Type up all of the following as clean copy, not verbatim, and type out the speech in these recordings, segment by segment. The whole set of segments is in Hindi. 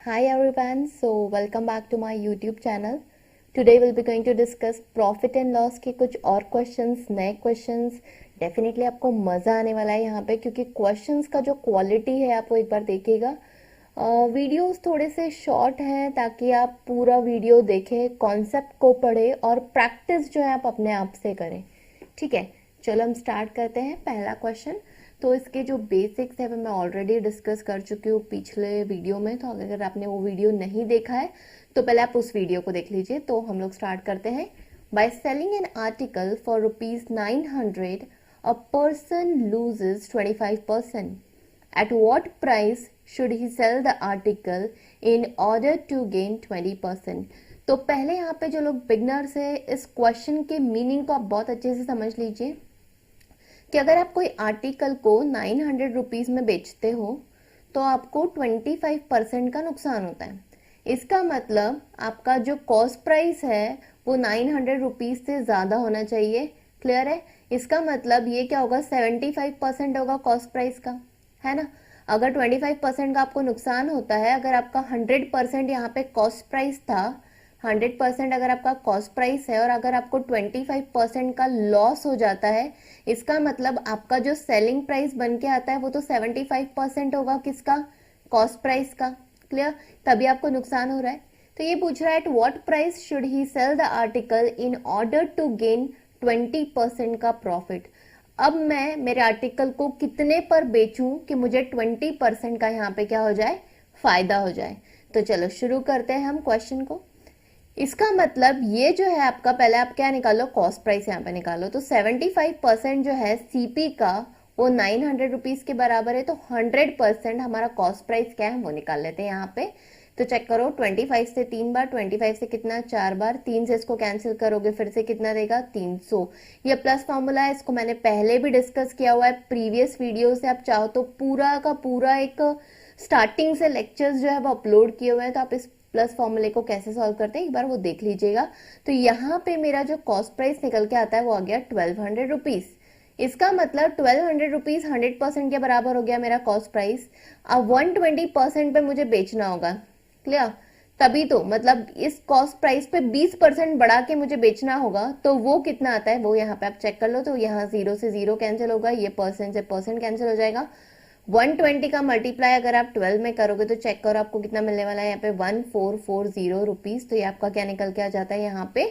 Hi everyone, so welcome back to my YouTube channel. Today we'll be going to discuss profit and loss के कुछ और questions, नए questions. Definitely आपको मज़ा आने वाला है यहाँ पे क्योंकि questions का जो quality है आप वो एक बार देखिएगा. वीडियोस थोड़े से शॉर्ट हैं ताकि आप पूरा वीडियो देखें, कॉन्सेप्ट को पढ़ें और प्रैक्टिस जो है आप अपने आप से करें. ठीक है, चलो हम स्टार्ट करते हैं. पहला क्वेश्चन, तो इसके जो बेसिक्स है वो मैं ऑलरेडी डिस्कस कर चुकी हूँ पिछले वीडियो में, तो अगर आपने वो वीडियो नहीं देखा है तो पहले आप उस वीडियो को देख लीजिए. तो हम लोग स्टार्ट करते हैं. By selling an article for ₹900 a person loses 25%. At what price should he sell the article in order to gain 20%? तो पहले यहाँ पे जो लोग बिगनर्स है इस क्वेश्चन के मीनिंग को आप बहुत अच्छे से समझ लीजिए कि अगर आप कोई आर्टिकल को 900 रुपीज में बेचते हो तो आपको 25% का नुकसान होता है. इसका मतलब आपका जो कॉस्ट प्राइस है वो 900 रुपीज से ज्यादा होना चाहिए. क्लियर है? इसका मतलब ये क्या होगा, 75% होगा कॉस्ट प्राइस का, है ना. अगर 25% का आपको नुकसान होता है, अगर आपका 100% यहाँ पे कॉस्ट प्राइस था, 100% अगर आपका कॉस्ट प्राइस है और अगर आपको 25% का लॉस हो जाता है, इसका मतलब आपका जो सेलिंग प्राइस बन के आता है वो तो 75% होगा किसका, कॉस्ट प्राइस का. क्लियर? तभी आपको नुकसान हो रहा है. तो ये पूछ रहा है at what price should he sell the article in order to gain 20% का प्रॉफिट. अब मैं मेरे आर्टिकल को कितने पर बेचूं कि मुझे 20% का यहाँ पे क्या हो जाए, फायदा हो जाए. तो चलो शुरू करते हैं हम क्वेश्चन को. इसका मतलब ये जो है आपका, पहले आप क्या निकालो, कॉस्ट प्राइस यहाँ पे निकालो. तो 75% जो है सीपी का वो 900 रुपीज के बराबर है. तो 100% हमारा कॉस्ट प्राइस क्या है वो निकाल लेते हैं यहाँ पे. तो चेक करो, 25 से 3 बार, 25 से कितना 4 बार, 3 से इसको कैंसिल करोगे फिर से कितना देगा 300. ये प्लस फॉर्मूला है, इसको मैंने पहले भी डिस्कस किया हुआ है प्रीवियस वीडियो से. आप चाहो तो पूरा का पूरा एक स्टार्टिंग से लेक्चर्स जो है वो अपलोड किए हुए हैं, तो आप इस प्लस फॉर्मूले को कैसे सॉल्व करते हैं एक बार वो देख लीजिएगा. तो यहाँ पे मेरा जो कॉस्ट प्राइस निकल के आता है वो आ गया 1200 रुपीज. इसका मतलब 1200 रुपीज 100% के बराबर हो गया मेरा कॉस्ट प्राइस. अब 120% पे मुझे बेचना होगा. क्लियर? तभी तो मतलब इस कॉस्ट प्राइस पे 20% बढ़ा के मुझे बेचना होगा. तो वो कितना आता है वो यहाँ पे आप चेक कर लो. तो यहाँ 0 से 0 कैंसिल होगा, ये परसेंट से परसेंट कैंसिल हो जाएगा. 120 का मल्टीप्लाई अगर आप 12 में करोगे तो चेक करो आपको कितना मिलने वाला है यहाँ पे 1440 रुपीज. तो ये आपका क्या निकल के आ जाता है यहाँ पे,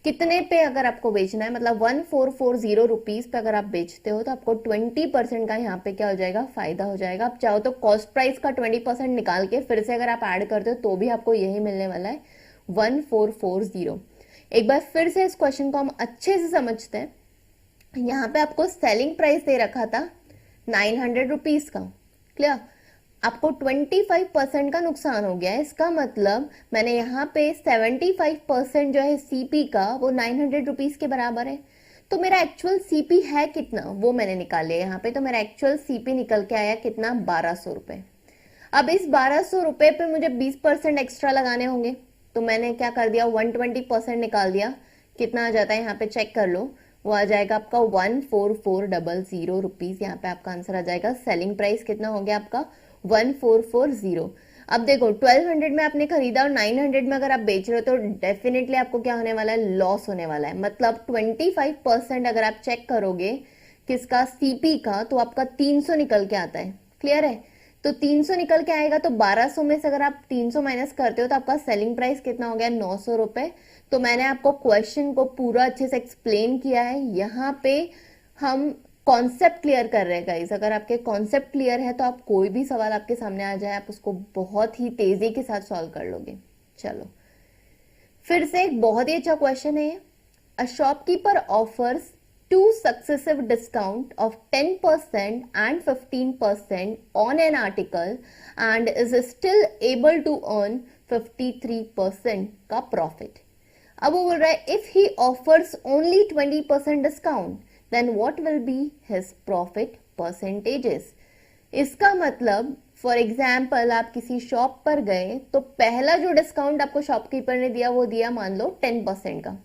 कितने पे अगर आपको बेचना है, मतलब 1440 रुपीज पे अगर आप बेचते हो तो आपको 20% का यहाँ पे क्या हो जाएगा, फायदा हो जाएगा. आप चाहो तो कॉस्ट प्राइस का 20% निकाल के फिर से अगर आप ऐड करते हो तो भी आपको यही मिलने वाला है 1440. एक बार फिर से इस क्वेश्चन को हम अच्छे से समझते हैं. यहाँ पे आपको सेलिंग प्राइस दे रखा था 900 रुपीज का. क्लियर? आपको 25% का नुकसान हो गया है. इसका मतलब मैंने यहाँ पे 75% जो है सीपी का वो 900 रुपीज के बराबर है. तो मेरा एक्चुअल सीपी है कितना वो मैंने निकाल लिया यहाँ पे. तो मेरा एक्चुअल सीपी निकल के आया कितना, 1200 रुपए. अब इस 1200 रुपए पे मुझे 20% एक्स्ट्रा लगाने होंगे. तो मैंने क्या कर दिया, 120% निकाल दिया. कितना आ जाता है यहाँ पे चेक कर लो, वो आ जाएगा आपका 14400 रुपीज. यहाँ पे आपका आंसर आ जाएगा. सेलिंग प्राइस कितना हो गया आपका, 1440. अब देखो 1200 में आपने खरीदा और 900 में अगर आप बेच रहे हो तो डेफिनेटली आपको क्या होने वाला है, लॉस होने वाला है. मतलब 25% अगर आप चेक करोगे किसका, सीपी का, तो आपका 300 निकल के आता है. क्लियर है? तो 300 निकल के आएगा. तो 1200 में से अगर आप 300 माइनस करते हो तो आपका सेलिंग प्राइस कितना हो गया, 900 रुपए. तो मैंने आपको क्वेश्चन को पूरा अच्छे से एक्सप्लेन किया है. यहाँ पे हम कॉन्सेप्ट क्लियर कर रहे हैं गाइस. अगर आपके कॉन्सेप्ट क्लियर है तो आप कोई भी सवाल आपके सामने आ जाए आप उसको बहुत ही तेजी के साथ सॉल्व कर लोगे. चलो फिर से एक बहुत ही अच्छा क्वेश्चन है. A shopkeeper offers two successive discount of 10% and 15% on an article and is still able to earn 53% का प्रॉफिट. अब वो बोल रहा है if he offers only 20% discount then what will be his profit percentages. इसका मतलब फॉर एग्जाम्पल आप किसी शॉप पर गए तो पहला जो डिस्काउंट आपको शॉपकीपर ने दिया वो दिया मान लो 10% का.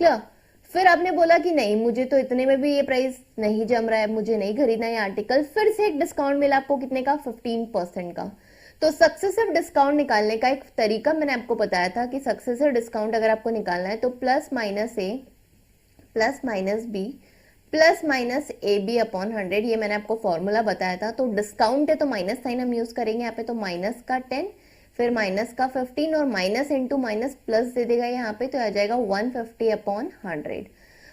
क्लियर? फिर आपने बोला कि नहीं मुझे तो इतने में भी ये प्राइस नहीं जम रहा है, मुझे नहीं खरीदना ये आर्टिकल. फिर से एक डिस्काउंट मिला आपको कितने का, 15% का. तो सक्सेसिव डिस्काउंट निकालने का एक तरीका मैंने आपको बताया था कि सक्सेसिव डिस्काउंट अगर आपको निकालना है तो plus minus a plus minus b plus minus a b upon 100, ये मैंने आपको फॉर्मूला बताया था। तो डिस्काउंट है तो माइनस साइन हम यूज करेंगे यहाँ पे, तो माइनस का 10 फिर माइनस का 15 और माइनस इंटू माइनस प्लस दे देगा यहाँ पे, तो आ जाएगा 150 अपॉन 100।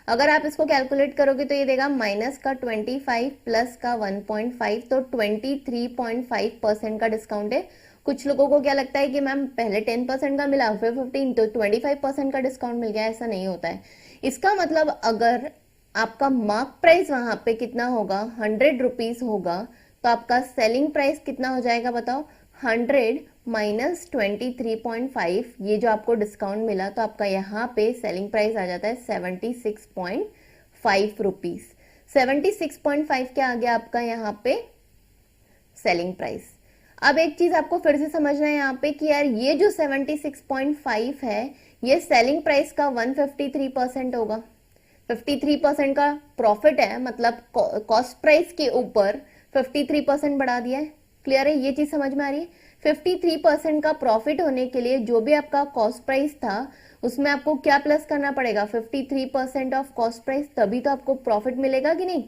अगर आप इसको कैलकुलेट करोगे तो ये देगा माइनस का 25 प्लस का 1.5, तो 23.5% का डिस्काउंट है। कुछ लोगों को क्या लगता है कि मैम पहले 10% का मिला फिर 15 तो 25% का डिस्काउंट मिल गया, ऐसा नहीं होता है। इसका मतलब अगर आपका मार्क प्राइस वहां पे कितना होगा, 100 रुपीज होगा, तो आपका सेलिंग प्राइस कितना हो जाएगा बताओ, 100 माइनस 23.5, ये जो आपको डिस्काउंट मिला तो आपका यहाँ पे सेलिंग प्राइस आ जाता है 76.5 रुपीज। 76.5 क्या आ गया आपका यहाँ पे सेलिंग प्राइस। अब एक चीज आपको फिर से समझना है यहाँ पे कि यार ये जो 76.5 है ये सेलिंग प्राइस का 153% होगा। 53% का प्रॉफिट है, मतलब कॉस्ट प्राइस के ऊपर 53% बढ़ा दिया है। क्लियर है, ये चीज समझ में आ रही है। 53% का प्रॉफिट होने के लिए जो भी आपका कॉस्ट प्राइस था उसमें आपको क्या प्लस करना पड़ेगा, 53% ऑफ कॉस्ट प्राइस, तभी तो आपको प्रॉफिट मिलेगा कि नहीं।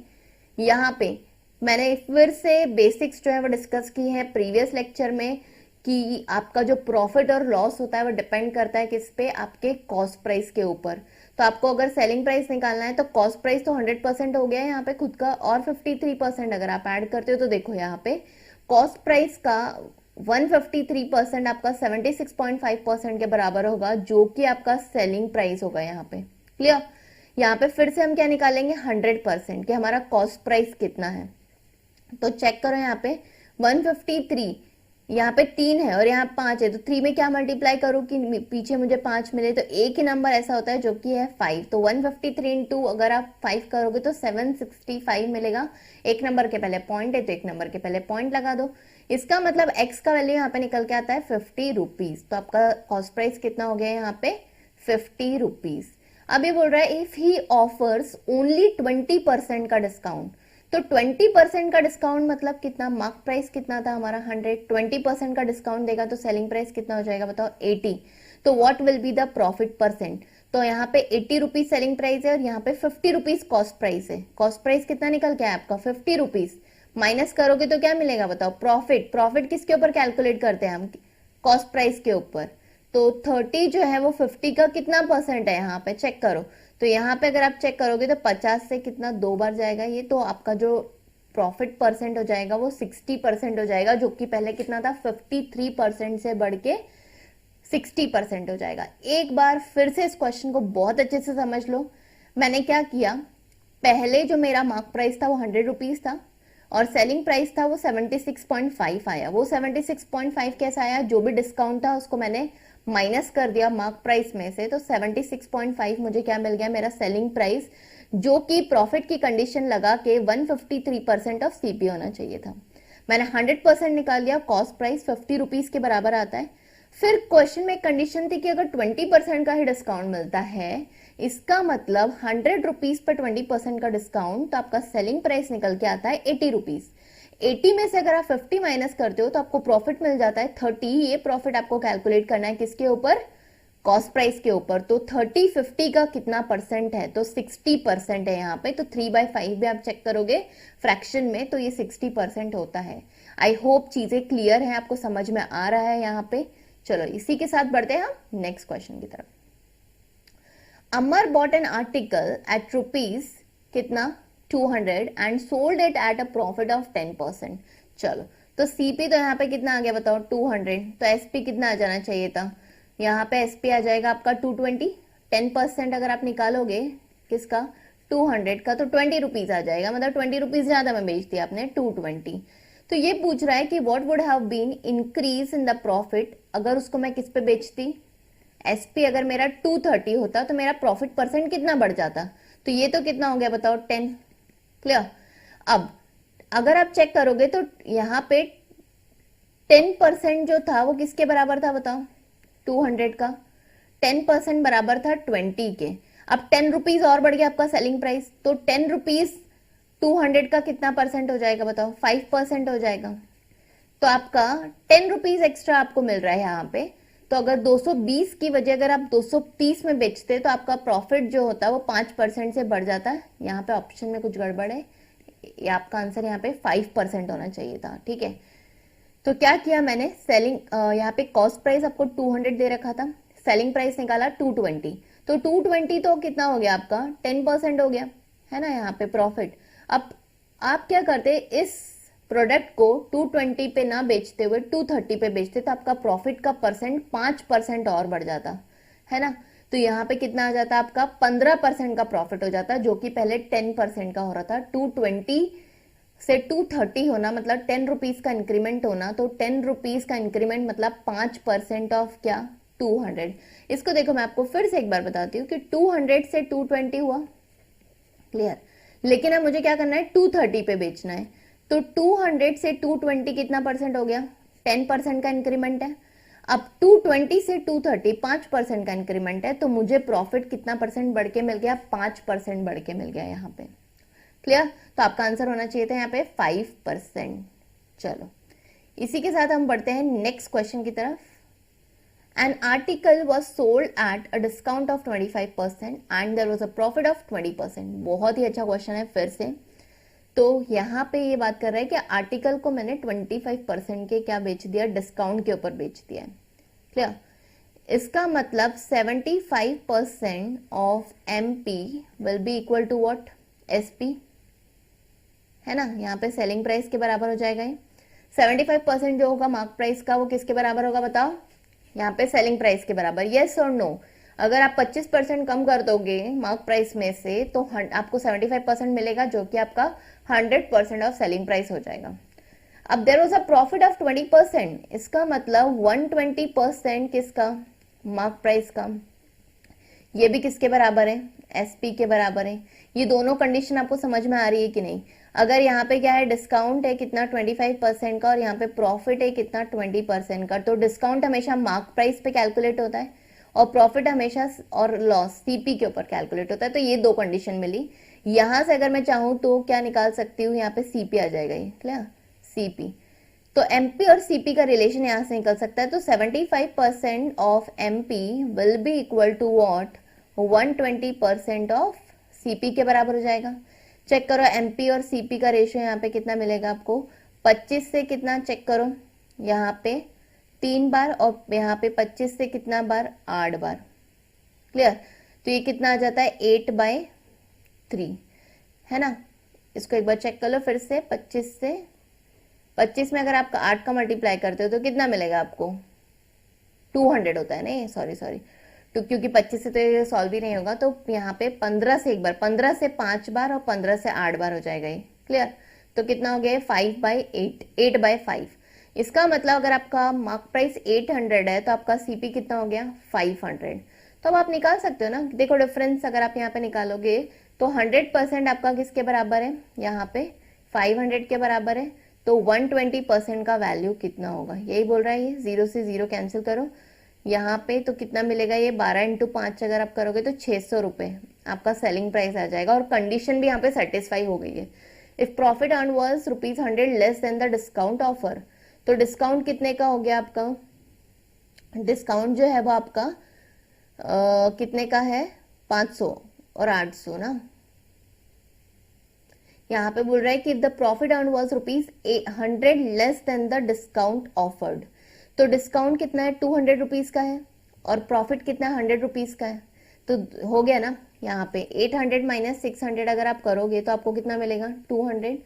यहाँ पे मैंने फिर से बेसिक्स जो है वो डिस्कस की है प्रीवियस लेक्चर में कि आपका जो प्रॉफिट और लॉस होता है वो डिपेंड करता है किस पे, आपके कॉस्ट प्राइस के ऊपर। तो आपको अगर सेलिंग प्राइस निकालना है तो कॉस्ट प्राइस तो 100% हो गया है यहाँ पे खुद का, और 53% अगर आप ऐड करते हो तो देखो यहाँ पे कॉस्ट प्राइस का 153% आपका 76.5% के बराबर होगा, जो कि आपका सेलिंग प्राइस होगा यहाँ पे। क्लियर। यहाँ पे फिर से हम क्या निकालेंगे, 100% कि हमारा कॉस्ट प्राइस कितना है। तो चेक करो यहाँ पे 153, यहाँ पे 3 है और यहाँ 5 है, तो 3 में क्या मल्टीप्लाई करूँ कि पीछे मुझे 5 मिले, तो एक ही नंबर ऐसा होता है जो कि है 5। तो 153 इंटू अगर आप 5 करोगे तो 765 मिलेगा। एक नंबर के पहले पॉइंट है तो एक नंबर के पहले पॉइंट लगा दो। इसका मतलब एक्स का वैल्यू यहाँ पे निकल के आता है 50 रुपीज। तो आपका कॉस्ट प्राइस कितना हो गया यहाँ पे 50 रुपीज। अब ये बोल रहा है इफ ही ऑफर्स ओनली 20% का डिस्काउंट, तो 20% का डिस्काउंट मतलब कितना, मार्क प्राइस कितना था हमारा 100, 20% का डिस्काउंट देगा तो सेलिंग प्राइस कितना हो जाएगा बताओ 80। तो what will be the profit percent, तो यहाँ पे 80 रुपीज सेलिंग प्राइस है और यहाँ पे 50 रुपीज कॉस्ट प्राइस है। कॉस्ट प्राइस कितना निकल के आया आपका 50 रुपीज, माइनस करोगे तो क्या मिलेगा बताओ प्रॉफिट। प्रॉफिट किसके ऊपर कैलकुलेट करते हैं हम, कॉस्ट प्राइस के ऊपर। तो 30 जो है वो 50 का कितना परसेंट है यहाँ पे चेक करो। तो यहाँ पे अगर आप चेक करोगे तो 50 से कितना 2 बार जाएगा ये, तो आपका जो प्रॉफिट परसेंट हो जाएगा वो 60% हो जाएगा, जो कि पहले कितना था 53% से बढ़ के 60% हो जाएगा। एक बार फिर से इस क्वेश्चन को बहुत अच्छे से समझ लो। मैंने क्या किया, पहले जो मेरा मार्क प्राइस था वो 100 रुपीज था और सेलिंग प्राइस था वो 76.5 आया। वो 76.5 कैसा आया, जो भी डिस्काउंट था उसको मैंने माइनस कर दिया मार्क प्राइस में से, तो 76.5 मुझे क्या मिल गया मेरा सेलिंग प्राइस, जो कि प्रॉफिट की कंडीशन लगा के 153% ऑफ सीपी होना चाहिए था। मैंने 100% निकाल दिया, कॉस्ट प्राइस 50 रुपीज के बराबर आता है। फिर क्वेश्चन में कंडीशन थी कि अगर 20% का ही डिस्काउंट मिलता है, इसका मतलब 100 रुपीज पर 20% का डिस्काउंट, तो आपका सेलिंग प्राइस निकल के आता है 80 रुपीज। 80 में से अगर आप 50 माइनस करते हो तो आपको प्रॉफिट मिल जाता है 30। ये प्रॉफिट आपको कैलकुलेट करना है किसके ऊपर, कॉस्ट प्राइस के ऊपर। तो 30 50 का कितना परसेंट है, तो 60% है यहाँ पे। तो 3/5 भी आप चेक करोगे फ्रैक्शन में तो ये 60% होता है। आई होप चीजें क्लियर है, आपको समझ में आ रहा है यहाँ पे। चलो इसी के साथ बढ़ते हैं हम नेक्स्ट क्वेश्चन की तरफ। Amar bought an article at rupees कितना 200 and sold it at a profit of 10%। चलो तो सीपी तो यहाँ पे कितना आ गया बताओ 200, तो एसपी कितना आ जाना चाहिए था, यहाँ पे एसपी आ जाएगा आपका 220। 10% अगर आप निकालोगे किसका 200 का तो 20 रुपीज आ जाएगा, मतलब 20 रुपीज ज्यादा में बेच दिया आपने 220। तो ये पूछ रहा है कि what would have been increase in the profit अगर उसको मैं किस पे बेचती, एसपी अगर मेरा 230 होता तो मेरा प्रॉफिट परसेंट कितना बढ़ जाता, तो ये तो कितना हो गया बताओ 10। क्लियर। अब अगर आप चेक करोगे तो यहाँ पे 10% जो था वो किसके बराबर था बताओ 200 का, 10% बराबर था 20 के। अब 10 रुपीज और बढ़ गया आपका सेलिंग प्राइस, तो 10 रुपीज 200 का कितना परसेंट हो जाएगा बताओ 5% हो जाएगा। तो आपका 10 रुपीज एक्स्ट्रा आपको मिल रहा है यहाँ पे। तो अगर 220 की वजह अगर आप 230 में बेचते तो आपका प्रॉफिट जो होता है वो 5% से बढ़ जाता है। यहाँ पे ऑप्शन में कुछ गड़बड़ है, ये आपका आंसर यहाँ पे 5% होना चाहिए था। ठीक है, तो क्या किया मैंने, सेलिंग यहाँ पे कॉस्ट प्राइस आपको 200 दे रखा था, सेलिंग प्राइस निकाला 220, तो 220 तो कितना हो गया आपका 10% हो गया है ना यहाँ पे प्रॉफिट। अब आप क्या करते, इस प्रोडक्ट को 220 पे ना बेचते हुए 230 पे बेचते तो आपका प्रॉफिट का परसेंट 5% और बढ़ जाता है ना। तो यहाँ पे कितना आ जाता आपका 15% का प्रॉफिट हो जाता, जो कि पहले 10% का हो रहा था। 220 से 230 होना मतलब 10 रुपीज का इंक्रीमेंट होना, तो 10 रुपीज का इंक्रीमेंट मतलब 5% ऑफ क्या 200। इसको देखो मैं आपको फिर से एक बार बताती हूँ कि 200 से 220 हुआ, क्लियर। लेकिन अब मुझे क्या करना है, 230 पे बेचना है, तो 200 से 220 कितना परसेंट हो गया, 10% का इंक्रीमेंट है। अब 220 से 230 5% का इंक्रीमेंट है, तो मुझे प्रॉफिट कितना परसेंट बढ़ के मिल गया, 5% बढ़ के मिल गया यहाँ पे, क्लियर। तो आपका आंसर होना चाहिए था यहाँ पे 5%। चलो इसी के साथ हम बढ़ते हैं नेक्स्ट क्वेश्चन की तरफ। An article was sold at a discount of 25% and there was a profit of 20%। बहुत ही अच्छा क्वेश्चन है फिर से। तो यहाँ पे ये बात कर रहा है कि आर्टिकल को मैंने 25% के क्या बेच दिया, डिस्काउंट के ऊपर बेच दिया है, क्लियर। इसका मतलब 75% of MP will be equal to what, SP, है ना। यहाँ पे सेलिंग प्राइस के बराबर हो जाएगा ये। 75% जो होगा मार्क प्राइस का वो किसके बराबर होगा बताओ, यहाँ पे सेलिंग प्राइस के बराबर, यस और नो। अगर आप 25% कम कर दोगे मार्क प्राइस में से तो आपको 75% मिलेगा, जो कि आपका 100% ऑफ सेलिंग प्राइस हो जाएगा। अब there was a profit of 20%, इसका मतलब 120% किसका, मार्क प्राइस का। ये भी किसके बराबर है, SP के बराबर है। ये दोनों कंडीशन आपको समझ में आ रही है कि नहीं। अगर यहाँ पे क्या है, डिस्काउंट है कितना 25% का और यहाँ पे प्रॉफिट है कितना 20% का, तो डिस्काउंट हमेशा मार्क प्राइस पे कैलकुलेट होता है और प्रॉफिट हमेशा और लॉस CP के ऊपर कैलकुलेट होता है। तो ये दो कंडीशन मिली। यहाँ से अगर मैं चाहूँ तो क्या निकाल सकती हूँ, यहाँ पे CP आ जाएगा, ये क्लियर, CP। तो MP और CP का रिलेशन यहाँ से निकल सकता है। तो 75% of MP will be equal to what, 120% of CP के बराबर हो जाएगा। चेक करो MP और CP का रेशियो यहाँ पे कितना मिलेगा आपको, 25 से कितना, चेक करो यहाँ पे 3 बार और यहाँ पे 25 से कितना बार, 8 बार, क्लियर। तो ये कितना आ जाता है 8/3, है ना। इसको एक बार चेक कर लो फिर से, 25 में अगर आप 8 का मल्टीप्लाई करते हो तो कितना मिलेगा आपको, 200 होता है नहीं, सॉरी तो क्योंकि 25 से तो ये सॉल्व ही नहीं होगा, तो यहाँ पे 15 से एक बार, 15 से 5 बार और 15 से 8 बार हो जाएगा ये, क्लियर। तो कितना हो गया 5/8, 8/5। इसका मतलब अगर आपका मार्क प्राइस 800 है तो आपका CP कितना हो गया 500। तो अब आप निकाल सकते हो ना, देखो डिफरेंस अगर आप यहाँ पे निकालोगे तो 100% आपका किसके बराबर है, यहाँ पे 500 के बराबर है। तो 120% का वैल्यू कितना होगा, यही बोल रहा है ये। 0 से 0 कैंसिल करो यहाँ पे, तो कितना मिलेगा ये 12×5 अगर आप करोगे तो 600 रुपए आपका सेलिंग प्राइस आ जाएगा। और कंडीशन भी यहाँ पे सेटिस्फाई हो गई है। If profit earn was ₹100 less than the discount offer, तो डिस्काउंट कितने का हो गया आपका, डिस्काउंट जो है वो आपका कितने का है, 500 और 800 ना। यहाँ पे बोल रहा है कि the profit earn was ₹100 less than the discount offered, तो डिस्काउंट कितना है 200 रुपीज का है और प्रॉफिट कितना है 100 रुपीज का है। तो हो गया ना, यहाँ पे 800 माइनस 600 अगर आप करोगे तो आपको कितना मिलेगा 200,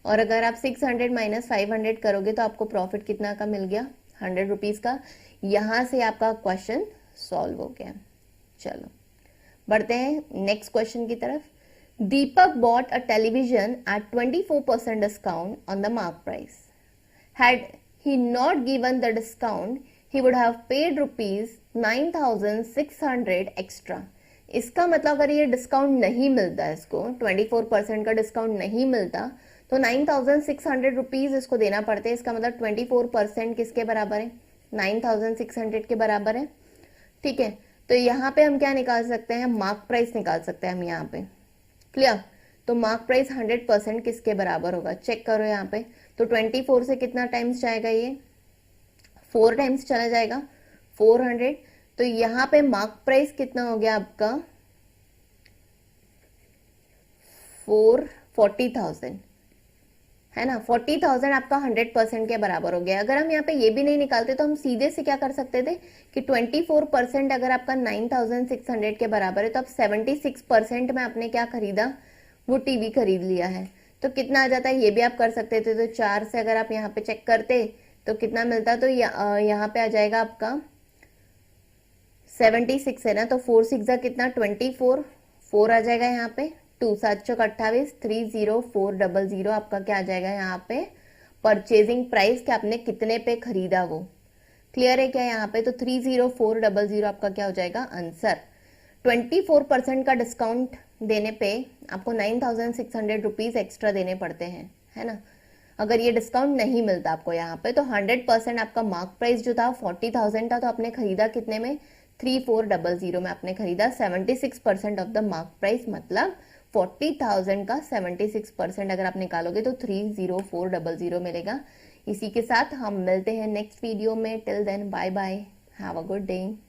और अगर आप 600 माइनस 500 करोगे तो आपको प्रॉफिट कितना का मिल गया 100 रुपीज का। यहाँ से आपका क्वेश्चन सॉल्व हो गया। चलो बढ़ते हैं नेक्स्ट क्वेश्चन की तरफ। दीपक bought a television at 24% discount on the mark price. Had he not given the discount, he would have paid ₹9,600 extra. इसका मतलब अगर ये डिस्काउंट नहीं मिलता, इसको 24% का डिस्काउंट नहीं मिलता तो 9,600 रुपीज इसको देना पड़ते हैं। इसका मतलब 24% किसके बराबर है, 9,600 के बराबर है, ठीक है। तो यहाँ पे हम क्या निकाल सकते हैं, मार्क प्राइस निकाल सकते हैं हम यहाँ पे, क्लियर। तो मार्क प्राइस 100% किसके बराबर होगा, चेक करो यहाँ पे। तो 24 से कितना टाइम्स जाएगा, ये 4 टाइम्स चला जाएगा, 400। तो यहाँ पे मार्क प्राइस कितना हो गया आपका, 40,000, है ना। 40,000 आपका 100% के बराबर हो गया। अगर हम यहाँ पे ये भी नहीं निकालते तो हम सीधे से क्या कर सकते थे कि 24% अगर आपका 9,600 के बराबर है तो आप 76% में आपने क्या खरीदा, वो टीवी खरीद लिया है। तो कितना आ जाता है ये भी आप कर सकते थे। तो 4 से अगर आप यहाँ पे चेक करते तो कितना मिलता, तो यहाँ पे आ जाएगा आपका 76 है ना, तो 4 6 जा कितना 24, 4 आ जाएगा यहाँ पे, 2 7 चौक 28, 30400 आपका क्या आ जाएगा यहाँ पे परचेजिंग प्राइस, कि आपने कितने पे खरीदा वो। क्लियर है क्या यहाँ पे। तो 30400 आपका क्या हो जाएगा आंसर। 24% का डिस्काउंट देने पे आपको 9,600 रुपीज एक्स्ट्रा देने पड़ते हैं, है ना। अगर ये डिस्काउंट नहीं मिलता आपको यहाँ पे तो 100% आपका मार्क प्राइस जो था 40,000 था, तो आपने खरीदा कितने में, 3400 में आपने खरीदा। 76% ऑफ द मार्क प्राइस मतलब 40,000 का 76% अगर आप निकालोगे तो 30400 मिलेगा। इसी के साथ हम मिलते हैं नेक्स्ट वीडियो में। Till then bye bye, have a good day.